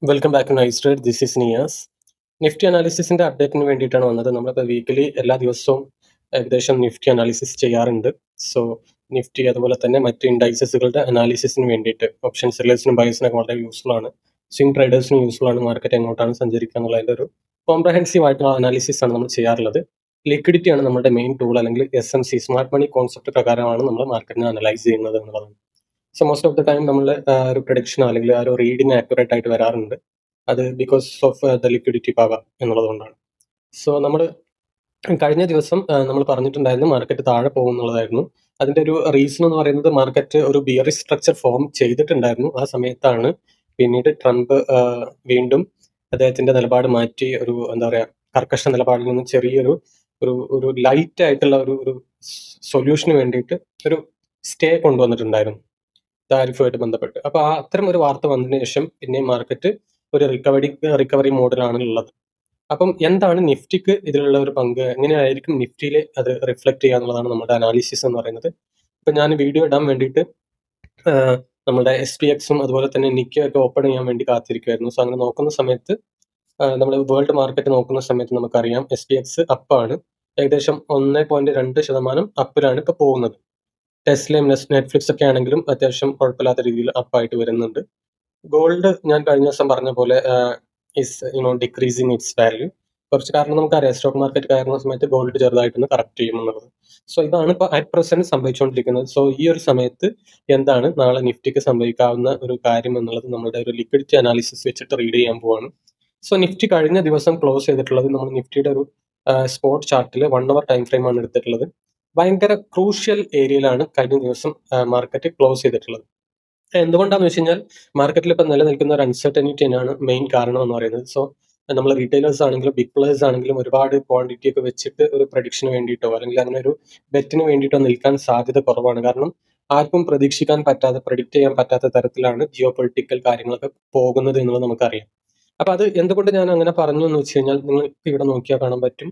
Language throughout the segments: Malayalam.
Welcome back to nice trade. This is Niyas. Nifty അനാലിസിസിന്റെ അപ്ഡേറ്റിന് വേണ്ടിയിട്ടാണ് വന്നത്. നമ്മളിപ്പോൾ വീക്കിലി എല്ലാ ദിവസവും ഏകദേശം നിഫ്റ്റി അനാലിസിസ് ചെയ്യാറുണ്ട്. സോ നിഫ്റ്റി അതുപോലെ തന്നെ മറ്റ് ഇൻഡൈസസുകളുടെ അനാലിസിസിന് വേണ്ടിയിട്ട് ഓപ്ഷൻ സെല്ലേഴ്സിനും ബയേഴ്സിനൊക്കെ വളരെ യൂസ്ഫുൾ ആണ്. സ്വിംഗ് ട്രേഡേഴ്സിനും യൂസ്ഫുൾ ആണ്. മാർക്കറ്റ് എങ്ങോട്ടാണ് സഞ്ചരിക്കുക എന്നുള്ളതിൻ്റെ ഒരു കോംപ്രഹെൻസീവ് ആയിട്ടുള്ള അനാലിസിസ് ആണ് നമ്മൾ ചെയ്യാറുള്ളത്. ലിക്വിഡിറ്റി ആണ് നമ്മുടെ മെയിൻ ടൂൾ, അല്ലെങ്കിൽ SMC സ്മാർട്ട് മണി കോൺസെപ്റ്റ് പ്രകാരമാണ് നമ്മൾ മാർക്കറ്റിനെ അനലൈസ് ചെയ്യുന്നത് എന്നുള്ളതാണ്. So most of the time നമ്മൾ ഒരു പ്രഡിക്ഷനോ അല്ലെങ്കിൽ ആ ഒരു റീഡിങ് ആക്യുറേറ്റ് ആയിട്ട് വരാറുണ്ട്. അത് because of the liquidity power എന്നുള്ളത് കൊണ്ടാണ്. സോ നമ്മൾ കഴിഞ്ഞ ദിവസം നമ്മൾ പറഞ്ഞിട്ടുണ്ടായിരുന്നു മാർക്കറ്റ് താഴെ പോകും എന്നുള്ളതായിരുന്നു. അതിന്റെ ഒരു റീസൺ എന്ന് പറയുന്നത് മാർക്കറ്റ് ഒരു ബിയറിഷ് സ്ട്രക്ചർ ഫോം ചെയ്തിട്ടുണ്ടായിരുന്നു. ആ സമയത്താണ് പിന്നീട് ട്രംപ് വീണ്ടും അദ്ദേഹത്തിന്റെ നിലപാട് മാറ്റി ഒരു എന്താ പറയുക കർക്കശ നിലപാടിൽ നിന്ന് ചെറിയൊരു ഒരു ഒരു ലൈറ്റ് ആയിട്ടുള്ള ഒരു സൊല്യൂഷന് വേണ്ടിയിട്ട് ഒരു സ്റ്റേ കൊണ്ടുവന്നിട്ടുണ്ടായിരുന്നു താരിഫുമായിട്ട് ബന്ധപ്പെട്ട്. അപ്പോൾ അത്തരം ഒരു വാർത്ത വന്നതിന് ശേഷം പിന്നെ മാർക്കറ്റ് ഒരു റിക്കവറി മോഡിലാണ് ഉള്ളത്. അപ്പം എന്താണ് നിഫ്റ്റിക്ക് ഇതിലുള്ള ഒരു പങ്ക്, എങ്ങനെയായിരിക്കും നിഫ്റ്റിയിൽ അത് റിഫ്ലക്ട് ചെയ്യുക എന്നുള്ളതാണ് നമ്മുടെ അനാലിസിസ് എന്ന് പറയുന്നത്. ഇപ്പം ഞാൻ വീഡിയോ ഇടാൻ വേണ്ടിയിട്ട് നമ്മുടെ SPX അതുപോലെ തന്നെ നിക്കോ ഒക്കെ ഓപ്പൺ ചെയ്യാൻ വേണ്ടി കാത്തിരിക്കുമായിരുന്നു. സോ അങ്ങനെ നോക്കുന്ന സമയത്ത് നമ്മൾ വേൾഡ് മാർക്കറ്റ് നോക്കുന്ന സമയത്ത് നമുക്കറിയാം SPX അപ്പാണ്. ഏകദേശം 1.2% അപ്പിലാണ് ഇപ്പോൾ പോകുന്നത്. ടെസ്ലയും നെറ്റ്ഫ്ലിക്സ് ഒക്കെ ആണെങ്കിലും അത്യാവശ്യം കുഴപ്പമില്ലാത്ത രീതിയിൽ അപ്പായിട്ട് വരുന്നുണ്ട്. ഗോൾഡ് ഞാൻ കഴിഞ്ഞ ദിവസം പറഞ്ഞ പോലെ ഡിക്രീസിങ് ഇറ്റ്സ് വാല്യൂ. കുറച്ച് കാരണം നമുക്കറിയാം സ്റ്റോക്ക് മാർക്കറ്റ് കയറുന്ന സമയത്ത് ഗോൾഡ് ചെറുതായിട്ടൊന്ന് കറക്റ്റ് ചെയ്യും എന്നുള്ളത്. സോ ഇതാണ് ഇപ്പോൾ അറ്റ് പ്രസന്റ് സംഭവിച്ചുകൊണ്ടിരിക്കുന്നത്. സോ ഈ ഒരു സമയത്ത് എന്താണ് നാളെ നിഫ്റ്റിക്ക് സംഭവിക്കാവുന്ന ഒരു കാര്യം എന്നുള്ളത് നമ്മുടെ ഒരു ലിക്വിഡിറ്റി അനാലിസിസ് വെച്ചിട്ട് റീഡ് ചെയ്യാൻ പോവാണ്. സോ നിഫ്റ്റി കഴിഞ്ഞ ദിവസം ക്ലോസ് ചെയ്തിട്ടുള്ളത് നമ്മൾ നിഫ്റ്റിയുടെ ഒരു സ്പോട്ട് ചാർട്ടിൽ 1 അവർ ടൈം ഫ്രെയിം ആണ് എടുത്തിട്ടുള്ളത്. ഭയങ്കര ക്രൂഷ്യൽ ഏരിയയിലാണ് കഴിഞ്ഞ ദിവസം മാർക്കറ്റ് ക്ലോസ് ചെയ്തിട്ടുള്ളത്. എന്തുകൊണ്ടാന്ന് വെച്ച് കഴിഞ്ഞാൽ മാർക്കറ്റിൽ ഇപ്പം നിലനിൽക്കുന്ന ഒരു അൺസർട്ടനിറ്റി തന്നെയാണ് മെയിൻ കാരണം എന്ന് പറയുന്നത്. സോ നമ്മൾ റീറ്റെയിലേഴ്സ് ആണെങ്കിലും ബിഗ് പ്ലേയേഴ്സ് ആണെങ്കിലും ഒരുപാട് ക്വാണ്ടിറ്റി ഒക്കെ വെച്ചിട്ട് ഒരു പ്രഡിക്ഷന് വേണ്ടിയിട്ടോ അല്ലെങ്കിൽ അങ്ങനെ ഒരു ബെറ്റിന് വേണ്ടിയിട്ടോ നിൽക്കാൻ സാധ്യത കുറവാണ്. കാരണം ആർക്കും പ്രതീക്ഷിക്കാൻ പറ്റാത്ത, പ്രഡിക്റ്റ് ചെയ്യാൻ പറ്റാത്ത തരത്തിലാണ് ജിയോ പൊളിറ്റിക്കൽ കാര്യങ്ങളൊക്കെ പോകുന്നത് എന്നുള്ളത് നമുക്കറിയാം. അപ്പൊ അത് എന്തുകൊണ്ട് ഞാൻ അങ്ങനെ പറഞ്ഞു എന്ന് വെച്ച് കഴിഞ്ഞാൽ നിങ്ങൾക്ക് ഇവിടെ നോക്കിയാൽ കാണാൻ പറ്റും.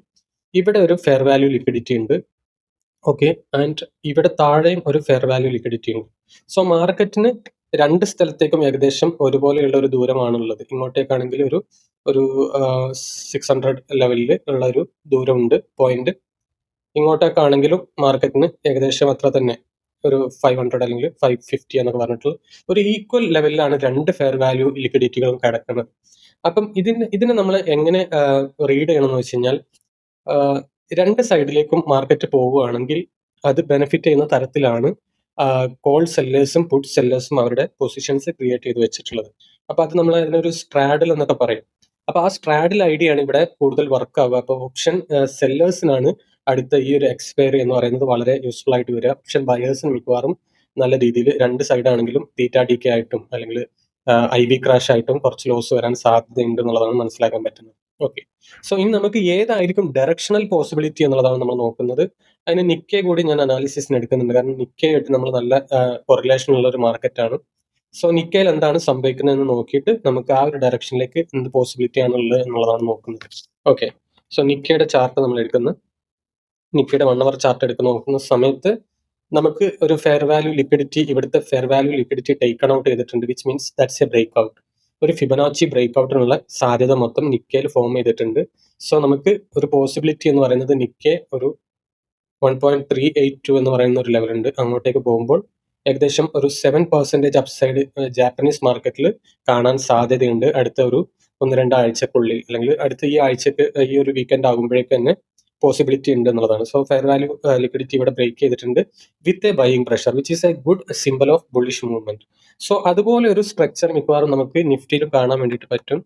ഇവിടെ ഒരു ഫെയർ വാല്യൂ ലിക്വിഡിറ്റി ഉണ്ട്. ഓക്കെ, ആൻഡ് ഇവിടെ താഴെയും ഒരു ഫെയർ വാല്യൂ ലിക്വിഡിറ്റി ഉണ്ട്. സോ മാർക്കറ്റിന് രണ്ട് സ്ഥലത്തേക്കും ഏകദേശം ഒരുപോലെയുള്ള ഒരു ദൂരമാണുള്ളത്. ഇങ്ങോട്ടേക്കാണെങ്കിൽ ഒരു ഒരു 600 ലെവലിൽ ഉള്ള ഒരു ദൂരമുണ്ട് പോയിന്റ്. ഇങ്ങോട്ടേക്കാണെങ്കിലും മാർക്കറ്റിന് ഏകദേശം അത്ര തന്നെ, ഒരു 500 അല്ലെങ്കിൽ 550 എന്നൊക്കെ പറഞ്ഞിട്ടുള്ള ഒരു ഈക്വൽ ലെവലിലാണ് രണ്ട് ഫെയർ വാല്യൂ ലിക്വിഡിറ്റികളും കിടക്കുന്നത്. അപ്പം ഇതിനെ നമ്മൾ എങ്ങനെ റീഡ് ചെയ്യണം എന്ന് വെച്ച് കഴിഞ്ഞാൽ രണ്ട് സൈഡിലേക്കും മാർക്കറ്റ് പോവുകയാണെങ്കിൽ അത് ബെനിഫിറ്റ് ചെയ്യുന്ന തരത്തിലാണ് കോൾ സെല്ലേഴ്സും പുട്ട് സെല്ലേഴ്സും അവരുടെ പൊസിഷൻസ് ക്രിയേറ്റ് ചെയ്ത് വെച്ചിട്ടുള്ളത്. അപ്പൊ അത് നമ്മൾ അതിനൊരു സ്ട്രാഡിൽ എന്നൊക്കെ പറയും. അപ്പൊ ആ സ്ട്രാഡിൽ ഐഡിയ ആണ് ഇവിടെ കൂടുതൽ വർക്ക് ആവുക. അപ്പൊ ഓപ്ഷൻ സെല്ലേഴ്സിനാണ് അടുത്ത ഈ ഒരു എക്സ്പയറി എന്ന് പറയുന്നത് വളരെ യൂസ്ഫുൾ ആയിട്ട് വരിക. ഓപ്ഷൻ ബയേഴ്സിന് മിക്കവാറും നല്ല രീതിയിൽ രണ്ട് സൈഡ് ആണെങ്കിലും DK ആയിട്ടും അല്ലെങ്കിൽ IV ക്രാഷ് ആയിട്ടും കുറച്ച് ലോസ് വരാൻ സാധ്യതയുണ്ട് എന്നുള്ളതാണ് മനസ്സിലാക്കാൻ പറ്റുന്നത്. ഓക്കെ, സോ ഇനി നമുക്ക് ഏതായിരിക്കും ഡയറക്ഷണൽ പോസിബിലിറ്റി എന്നുള്ളതാണ് നമ്മൾ നോക്കുന്നത്. അതിന് നിക്കയെ കൂടി ഞാൻ അനാലിസിസിന് എടുക്കുന്നുണ്ട്. കാരണം നിക്കയായിട്ട് നമ്മൾ നല്ല കൊറിലേഷൻ ഉള്ള ഒരു മാർക്കറ്റാണ്. സോ നിക്കയിൽ എന്താണ് സംഭവിക്കുന്നത് എന്ന് നോക്കിയിട്ട് നമുക്ക് ആ ഒരു ഡയറക്ഷനിലേക്ക് എന്ത് പോസിബിലിറ്റി ആണുള്ളത് എന്നുള്ളതാണ് നോക്കുന്നത്. ഓക്കെ, സോ നിക്കയുടെ ചാർട്ട് നമ്മൾ എടുക്കുന്നത്, നിക്കയുടെ 1 അവർ ചാർട്ട് എടുക്കുന്ന നോക്കുന്ന സമയത്ത് നമുക്ക് ഒരു ഫെയർ വാല്യൂ ലിക്വിഡിറ്റി, ഇവിടുത്തെ fair value liquidity taken out ചെയ്തിട്ടുണ്ട്, which means that's a break out. ഒരു ഫിബനാച്ചി ബ്രേക്ക് ഔട്ടിനുള്ള സാധ്യത മൊത്തം നിക്കയിൽ ഫോം ചെയ്തിട്ടുണ്ട്. സോ നമുക്ക് ഒരു പോസിബിലിറ്റി എന്ന് പറയുന്നത് നിക്കെ ഒരു 1.382 എന്ന് പറയുന്ന ഒരു ലെവൽ ഉണ്ട്. അങ്ങോട്ടേക്ക് പോകുമ്പോൾ ഏകദേശം ഒരു 7% അപ്സൈഡ് ജാപ്പനീസ് മാർക്കറ്റിൽ കാണാൻ സാധ്യതയുണ്ട് അടുത്ത ഒരു 1-2 ആഴ്ചക്കുള്ളിൽ, അല്ലെങ്കിൽ അടുത്ത ഈ ആഴ്ചക്ക് ഈ ഒരു വീക്കെൻഡ് ആകുമ്പോഴേക്ക് തന്നെ പോസിബിലിറ്റി ഉണ്ട് എന്നുള്ളതാണ്. സോ ഫെയർ വാല്യൂ ലിക്വിഡിറ്റി ഇവിടെ ബ്രേക്ക് ചെയ്തിട്ടുണ്ട് with a buying pressure, which is A good symbol of bullish movement. So അതുപോലെ ഒരു സ്ട്രക്ചർ മിക്കവാറും നമുക്ക് നിഫ്റ്റിയിൽ കാണാൻ വേണ്ടിയിട്ട് പറ്റും.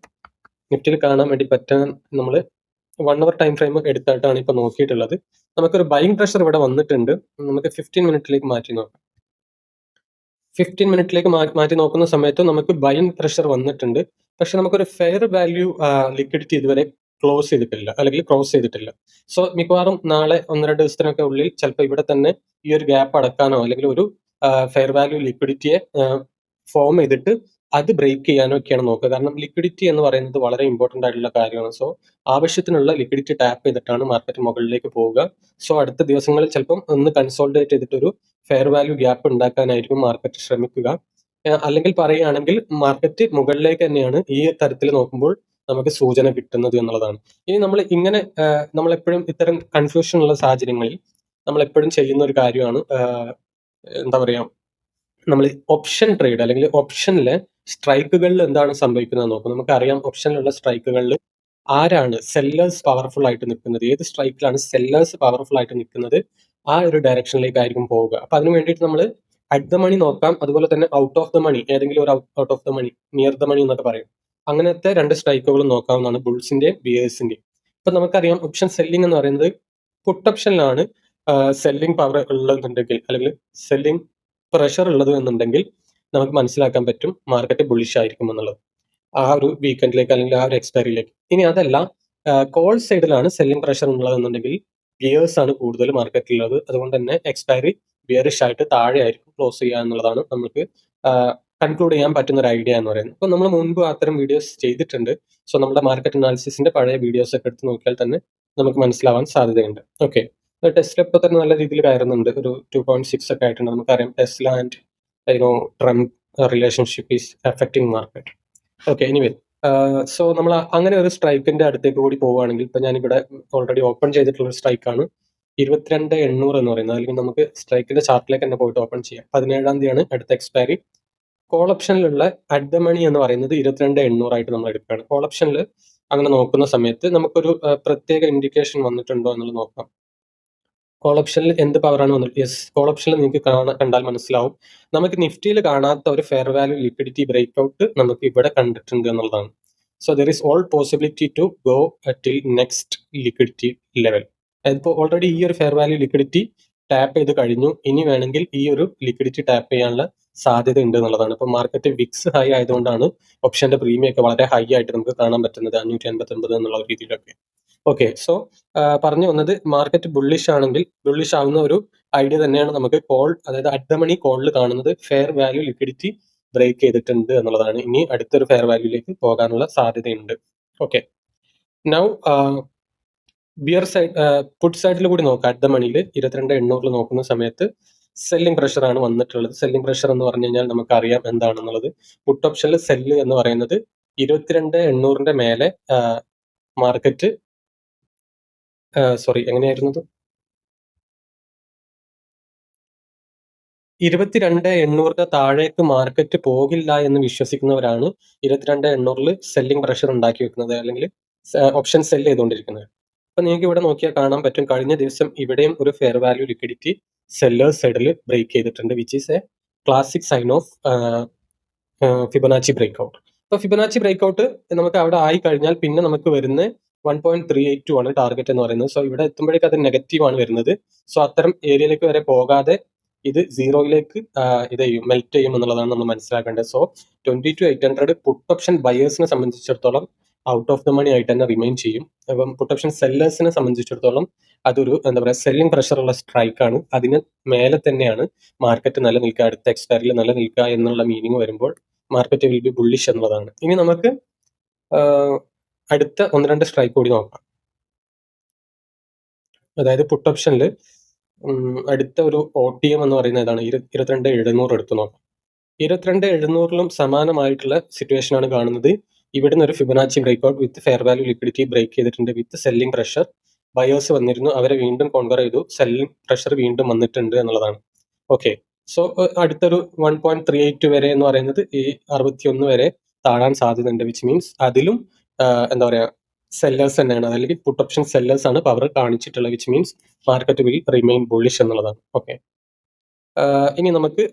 നിഫ്റ്റിയിൽ കാണാൻ വേണ്ടി പറ്റാൻ നമ്മൾ 1 അവർ ടൈം ഫ്രെയിം എടുത്തിട്ടാണ് ഇപ്പോൾ നോക്കിയിട്ടുള്ളത്. നമുക്കൊരു ബൈയിങ് പ്രഷർ ഇവിടെ വന്നിട്ടുണ്ട്. നമുക്ക് 15 മിനിറ്റിലേക്ക് മാറ്റി നോക്കാം. 15 മിനിറ്റിലേക്ക് മാറ്റി നോക്കുന്ന സമയത്ത് നമുക്ക് ബൈയിങ് പ്രഷർ വന്നിട്ടുണ്ട്. പക്ഷെ നമുക്കൊരു ഫെയർ വാല്യൂ ലിക്വിഡിറ്റി ഇതുവരെ ക്ലോസ് ചെയ്തിട്ടില്ല, അല്ലെങ്കിൽ ക്രോസ് ചെയ്തിട്ടില്ല. സോ മിക്കവാറും നാളെ 1-2 ദിവസത്തിനൊക്കെ ഉള്ളിൽ ചിലപ്പോൾ ഇവിടെ തന്നെ ഈ ഒരു ഗ്യാപ്പ് അടക്കാനോ അല്ലെങ്കിൽ ഒരു ഫെയർ വാല്യൂ ലിക്വിഡിറ്റിയെ ഫോം ചെയ്തിട്ട് അത് ബ്രേക്ക് ചെയ്യാനോ ഒക്കെയാണ് നോക്കുക. കാരണം ലിക്വിഡിറ്റി എന്ന് പറയുന്നത് വളരെ ഇമ്പോർട്ടൻ്റ് ആയിട്ടുള്ള കാര്യമാണ്. സോ ആവശ്യത്തിനുള്ള ലിക്വിഡിറ്റി ടാപ്പ് ചെയ്തിട്ടാണ് മാർക്കറ്റ് മുകളിലേക്ക് പോവുക. സോ അടുത്ത ദിവസങ്ങളിൽ ചിലപ്പം ഒന്ന് കൺസോൾട്ടേറ്റ് ചെയ്തിട്ട് ഒരു ഫെയർ വാല്യൂ ഗ്യാപ്പ് ഉണ്ടാക്കാനായിരിക്കും മാർക്കറ്റ് ശ്രമിക്കുക. അല്ലെങ്കിൽ പറയുകയാണെങ്കിൽ മാർക്കറ്റ് മുകളിലേക്ക് തന്നെയാണ് ഈ തരത്തിൽ നോക്കുമ്പോൾ നമുക്ക് സൂചന കിട്ടുന്നത് എന്നുള്ളതാണ്. ഇനി നമ്മൾ ഇങ്ങനെ നമ്മളെപ്പോഴും ഇത്തരം കൺഫ്യൂഷൻ ഉള്ള സാഹചര്യങ്ങളിൽ നമ്മളെപ്പോഴും ചെയ്യുന്ന ഒരു കാര്യമാണ് എന്താ പറയാ, നമ്മൾ ഓപ്ഷൻ ട്രേഡ് അല്ലെങ്കിൽ ഓപ്ഷനിലെ സ്ട്രൈക്കുകളിൽ എന്താണ് സംഭവിക്കുന്നത് നോക്കും. നമുക്കറിയാം ഓപ്ഷനിലുള്ള സ്ട്രൈക്കുകളിൽ ആരാണ് സെല്ലേഴ്സ് പവർഫുൾ ആയിട്ട് നിൽക്കുന്നത്, ഏത് സ്ട്രൈക്കിലാണ് സെല്ലേഴ്സ് പവർഫുൾ ആയിട്ട് നിൽക്കുന്നത്, ആ ഒരു ഡയറക്ഷനിലേക്കായിരിക്കും പോവുക. അപ്പൊ അതിന് വേണ്ടിയിട്ട് നമ്മൾ അറ്റ് ദ മണി നോക്കാം, അതുപോലെ തന്നെ ഔട്ട് ഓഫ് ദ മണി, ഏതെങ്കിലും ഒരു out of the money, near the money എന്നൊക്കെ പറയും. അങ്ങനത്തെ രണ്ട് സ്ട്രൈക്കുകളും നോക്കാവുന്നതാണ് ബുൾസിന്റെയും ബിയേഴ്സിന്റെയും. ഇപ്പൊ നമുക്കറിയാം ഓപ്ഷൻ സെല്ലിംഗ് എന്ന് പറയുന്നത് പുട്ട് ഓപ്ഷനിലാണ് സെല്ലിംഗ് പവർ ഉള്ളതെന്നുണ്ടെങ്കിൽ അല്ലെങ്കിൽ സെല്ലിംഗ് പ്രഷർ ഉള്ളത് എന്നുണ്ടെങ്കിൽ നമുക്ക് മനസ്സിലാക്കാൻ പറ്റും മാർക്കറ്റ് ബുള്ളിഷ് ആയിരിക്കും എന്നുള്ളത് ആ ഒരു വീക്കെൻഡിലേക്ക് അല്ലെങ്കിൽ ആ ഒരു എക്സ്പയറിയിലേക്ക്. ഇനി അതല്ല, കോൾ സൈഡിലാണ് സെല്ലിംഗ് പ്രഷർ ഉള്ളതെന്നുണ്ടെങ്കിൽ ബിയേഴ്സ് ആണ് കൂടുതൽ മാർക്കറ്റിലുള്ളത്. അതുകൊണ്ട് തന്നെ എക്സ്പയറി ബിയറിഷ് ആയിട്ട് താഴെ ആയിരിക്കും ക്ലോസ് ചെയ്യുക എന്നുള്ളതാണ് നമുക്ക് കൺക്ലൂഡ് ചെയ്യാൻ പറ്റുന്ന ഒരു ഐഡിയ എന്ന് പറയുന്നത്. അപ്പോൾ നമ്മൾ മുൻപ് അത്തരം വീഡിയോസ് ചെയ്തിട്ടുണ്ട്. സോ നമ്മുടെ മാർക്കറ്റ് അനാലിസിസിന്റെ പഴയ വീഡിയോസ് ഒക്കെ എടുത്ത് നോക്കിയാൽ തന്നെ നമുക്ക് മനസ്സിലാവാൻ സാധ്യതയുണ്ട്. ഓക്കെ, ടെസ്ല ഇപ്പോൾ തന്നെ നല്ല രീതിയിൽ കയറുന്നുണ്ട്. ഒരു 2.6 ഒക്കെ ആയിട്ടുണ്ട്. നമുക്കറിയാം Tesla and Trump relationship is affecting market. Okay, anyway, so നമ്മൾ അങ്ങനെ ഒരു സ്ട്രൈക്കിന്റെ അടുത്തേക്ക് കൂടി പോവുകയാണെങ്കിൽ ഇപ്പൊ ഞാനിവിടെ ഓൾറെഡി ഓപ്പൺ ചെയ്തിട്ടുള്ള ഒരു സ്ട്രൈക്കാണ് 22,800 എന്ന് പറയുന്നത്. അല്ലെങ്കിൽ നമുക്ക് സ്ട്രൈക്കിന്റെ ചാർട്ടിലേക്ക് തന്നെ പോയിട്ട് ഓപ്പൺ ചെയ്യാം. 17-ാം തീയതിയാണ് അടുത്ത എക്സ്പയറി. കോൾ ഓപ്ഷനിലുള്ള അറ്റ് ദ മണി എന്ന് പറയുന്നത് 22,800 ആയിട്ട് നമ്മൾ എടുക്കുകയാണ്. കോൾ ഓപ്ഷനിൽ അങ്ങനെ നോക്കുന്ന സമയത്ത് നമുക്കൊരു പ്രത്യേക ഇൻഡിക്കേഷൻ വന്നിട്ടുണ്ടോ എന്നുള്ളത് നോക്കാം. കോൾ ഓപ്ഷനിൽ എന്ത് പവറാണ് വന്നിട്ട്? യെസ്, കോൾ ഓപ്ഷനിൽ നിങ്ങൾക്ക് കണ്ടാൽ മനസ്സിലാവും. നമുക്ക് നിഫ്റ്റിയിൽ കാണാത്ത ഒരു fair value liquidity break out നമുക്ക് ഇവിടെ കണ്ടിട്ടുണ്ട് എന്നുള്ളതാണ്. So there is all possibility to go till next liquidity level. അതിപ്പോൾ ഓൾറെഡി ഈ ഒരു ഫെയർ വാല്യൂ ലിക്വിഡിറ്റി ടാപ്പ് ചെയ്ത് കഴിഞ്ഞു. ഇനി വേണമെങ്കിൽ ഈ ഒരു ലിക്വിഡിറ്റി ടാപ്പ് ചെയ്യാനുള്ള സാധ്യത ഉണ്ട് എന്നുള്ളതാണ്. ഇപ്പൊ മാർക്കറ്റ് വിക്സ് ഹൈ ആയതുകൊണ്ടാണ് ഓപ്ഷന്റെ പ്രീമിയം ഒക്കെ വളരെ ഹൈ ആയിട്ട് നമുക്ക് കാണാൻ പറ്റുന്നത്, 589 എന്നുള്ള രീതിയിലൊക്കെ. ഓക്കെ, സോ പറഞ്ഞു വന്നത് മാർക്കറ്റ് ബുള്ളിഷ് ആണെങ്കിൽ ബുള്ളിഷ് ആവുന്ന ഒരു ഐഡിയ തന്നെയാണ് നമുക്ക് കോൾ, അതായത് അറ്റ് ദ മണി കോളിൽ കാണുന്നത് ഫെയർ വാല്യൂ ലിക്വിഡിറ്റി ബ്രേക്ക് ചെയ്തിട്ടുണ്ട് എന്നുള്ളതാണ്. ഇനി അടുത്തൊരു ഫെയർ വാല്യൂലേക്ക് പോകാനുള്ള സാധ്യതയുണ്ട്. Okay, now bear side, put സൈഡിൽ കൂടി നോക്കാം. അറ്റ് ദ മണിയിൽ 22,800 നോക്കുന്ന സമയത്ത് സെല്ലിംഗ് പ്രഷർ ആണ് വന്നിട്ടുള്ളത്. സെല്ലിംഗ് പ്രഷർ എന്ന് പറഞ്ഞു കഴിഞ്ഞാൽ നമുക്കറിയാം എന്താണെന്നുള്ളത്. പുട്ട് ഓപ്ഷനിൽ സെല്ല് എന്ന് പറയുന്നത് 22,800 മേലെ മാർക്കറ്റ് എങ്ങനെയായിരുന്നത്? 22,800 താഴേക്ക് മാർക്കറ്റ് പോകില്ല എന്ന് വിശ്വസിക്കുന്നവരാണ് 22,800 സെല്ലിംഗ് പ്രഷർ ഉണ്ടാക്കി വെക്കുന്നത്, അല്ലെങ്കിൽ ഓപ്ഷൻ സെല് ചെയ്തുകൊണ്ടിരിക്കുന്നത്. അപ്പൊ നിങ്ങൾക്ക് ഇവിടെ നോക്കിയാൽ കാണാൻ പറ്റും, കഴിഞ്ഞ ദിവസം ഇവിടെയും ഒരു ഫെയർ വാല്യൂ ലിക്വിഡിറ്റി സെല്ലേഴ്സ് സൈഡിൽ ബ്രേക്ക് ചെയ്തിട്ടുണ്ട്, which is a classic sign of Fibonacci break out. അപ്പൊ ഫിബൊനാച്ചി ബ്രേക്ക് ഔട്ട് നമുക്ക് അവിടെ ആയി കഴിഞ്ഞാൽ പിന്നെ നമുക്ക് വരുന്ന 1.382 ആണ് ടാർഗറ്റ് എന്ന് പറയുന്നത്. സോ ഇവിടെ എത്തുമ്പോഴേക്കും അത് നെഗറ്റീവ് ആണ് വരുന്നത്. സോ അത്തരം ഏരിയയിലേക്ക് വരെ പോകാതെ ഇത് സീറോയിലേക്ക് മെൽറ്റ് ചെയ്യും എന്നുള്ളതാണ് നമ്മൾ മനസ്സിലാക്കേണ്ടത്. സോ 22,800 പുട്ട് ഓപ്ഷൻ ബയേഴ്സിനെ സംബന്ധിച്ചിടത്തോളം ഔട്ട് ഓഫ് ദ മണി ആയിട്ട് തന്നെ റിമൈൻ ചെയ്യും. അപ്പം പുട്ട് ഓപ്ഷൻ സെല്ലേഴ്സിനെ സംബന്ധിച്ചിടത്തോളം അതൊരു എന്താ പറയുക സെല്ലിംഗ് പ്രഷർ ഉള്ള സ്ട്രൈക്കാണ്. അതിന് മേലെ തന്നെയാണ് മാർക്കറ്റ് നിലനിൽക്കുക, അടുത്ത എക്സ്പയറിൽ നിലനിൽക്കുക എന്നുള്ള മീനിങ് വരുമ്പോൾ മാർക്കറ്റ് വിൽ ബി ബുള്ളിഷ് എന്നുള്ളതാണ്. ഇനി നമുക്ക് അടുത്ത 1-2 സ്ട്രൈക്ക് കൂടി നോക്കാം. അതായത് പുട്ട് ഓപ്ഷനിൽ അടുത്ത ഒരു OTM എന്ന് പറയുന്ന ഏതാണ്? 22,700 എടുത്തു നോക്കാം. 22,700ലും സമാനമായിട്ടുള്ള സിറ്റുവേഷൻ ആണ് കാണുന്നത്. ഇവിടുന്ന് ഒരു Fibonacci break out with fair value liquidity break ചെയ്തിട്ടുണ്ട്, വിത്ത് സെല്ലിംഗ് പ്രഷർ. ബയേഴ്സ് വന്നിരുന്നു, അവരെ വീണ്ടും കോൺകർ ചെയ്തു, സെല്ലിംഗ് പ്രഷർ വീണ്ടും വന്നിട്ടുണ്ട് എന്നുള്ളതാണ്. ഓക്കെ, സോ അടുത്തൊരു 1.38 വരെ എന്ന് പറയുന്നത് ഈ 61 വരെ താഴാൻ സാധ്യതയുണ്ട്, വിച്ച് മീൻസ് അതിലും എന്താ പറയാ സെല്ലേഴ്സ് തന്നെയാണ്, അല്ലെങ്കിൽ പുട്ട് ഓപ്ഷൻ സെല്ലേഴ്സ് ആണ് പവർ കാണിച്ചിട്ടുള്ളത്, which means market will remain bullish എന്നുള്ളതാണ്. ഓക്കെ, ഇനി നമുക്ക്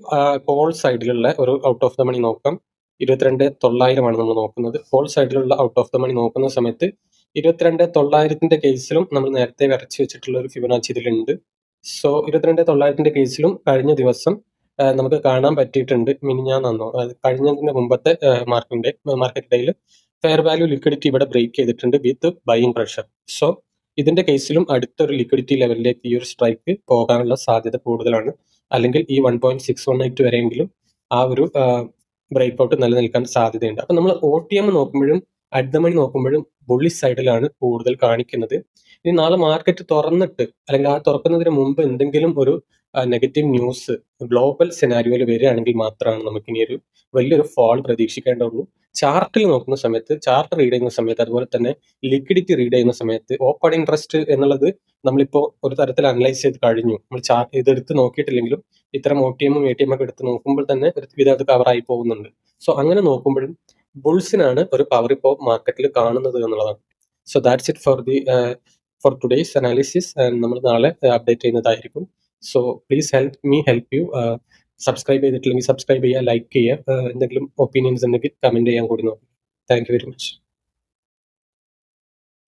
കോൾ സൈഡിലുള്ള ഒരു ഔട്ട് ഓഫ് ദ മണി നോക്കാം. 22,900 ആണ് നമ്മൾ നോക്കുന്നത്. കോൾ സൈഡിലുള്ള ഔട്ട് ഓഫ് ദ മണി നോക്കുന്ന സമയത്ത് 22,900ന്റെ കേസിലും നമ്മൾ നേരത്തെ വരച്ച് വെച്ചിട്ടുള്ള ഒരു ഫിബൊനാച്ചി ഇതിലുണ്ട്. സോ 22,900ന്റെ കേസിലും കഴിഞ്ഞ ദിവസം നമുക്ക് കാണാൻ പറ്റിയിട്ടുണ്ട്, മിനിഞ്ഞാന്നോ കഴിഞ്ഞതിന്റെ മുമ്പത്തെ മാർക്കറ്റ് ഡേയിൽ ഫെയർ വാല്യൂ ലിക്വിഡിറ്റി ഇവിടെ ബ്രേക്ക് ചെയ്തിട്ടുണ്ട് വിത്ത് ബൈയിങ് പ്രഷർ. സോ ഇതിന്റെ കേസിലും അടുത്തൊരു ലിക്വിഡിറ്റി ലെവലിലേക്ക് ഈ ഒരു സ്ട്രൈക്ക് പോകാനുള്ള സാധ്യത കൂടുതലാണ്, അല്ലെങ്കിൽ ഈ 1.618 വരെയെങ്കിലും ആ ഒരു ബ്രേക്ക് ഔട്ട് നിലനിൽക്കാൻ സാധ്യതയുണ്ട്. അപ്പൊ നമ്മൾ OTM നോക്കുമ്പോഴും അറ്റ് ദ മണി നോക്കുമ്പോഴും ബുള്ളിഷ് സൈഡിലാണ് കൂടുതൽ കാണിക്കുന്നത്. ഇനി നാളെ മാർക്കറ്റ് തുറന്നിട്ട് അല്ലെങ്കിൽ ആ തുറക്കുന്നതിന് മുമ്പ് എന്തെങ്കിലും ഒരു നെഗറ്റീവ് ന്യൂസ് ഗ്ലോബൽ സെനാരിയോയിൽ വരികയാണെങ്കിൽ മാത്രമാണ് നമുക്ക് ഇനി ഒരു വലിയൊരു ഫാൾ പ്രതീക്ഷിക്കേണ്ടതുള്ളൂ. ചാർട്ടിൽ നോക്കുന്ന സമയത്ത്, ചാർട്ട് റീഡ് ചെയ്യുന്ന സമയത്ത്, അതുപോലെ തന്നെ ലിക്വിഡിറ്റി റീഡ് ചെയ്യുന്ന സമയത്ത് ഓപ്പൺ ഇൻട്രസ്റ്റ് എന്നുള്ളത് നമ്മളിപ്പോൾ ഒരു തരത്തിൽ അനലൈസ് ചെയ്ത് കഴിഞ്ഞു. നമ്മൾ ചാർട്ട് ഇതെടുത്ത് നോക്കിയിട്ടില്ലെങ്കിലും ഇത്തരം OTM-ഉം ATM ഒക്കെ എടുത്ത് നോക്കുമ്പോൾ തന്നെ ഒരു വിധം അത് കവറായി പോകുന്നുണ്ട്. സോ അങ്ങനെ നോക്കുമ്പോഴും ബുൾസിനാണ് ഒരു പവർ ഇപ്പോൾ മാർക്കറ്റിൽ കാണുന്നത് എന്നുള്ളതാണ്. So that's it for today's analysis. നമ്മൾ നാളെ അപ്ഡേറ്റ് ചെയ്യുന്നതായിരിക്കും. So please help you. Subscribe ചെയ്തിട്ടില്ലെങ്കിൽ സബ്സ്ക്രൈബ് ചെയ്യുക, ലൈക്ക് ചെയ്യുക. എന്തെങ്കിലും ഒപ്പീനിയൻസ് ഉണ്ടെങ്കിൽ കമൻറ്റ് ചെയ്യാൻ കൂടി നോക്കുക. Thank you very much.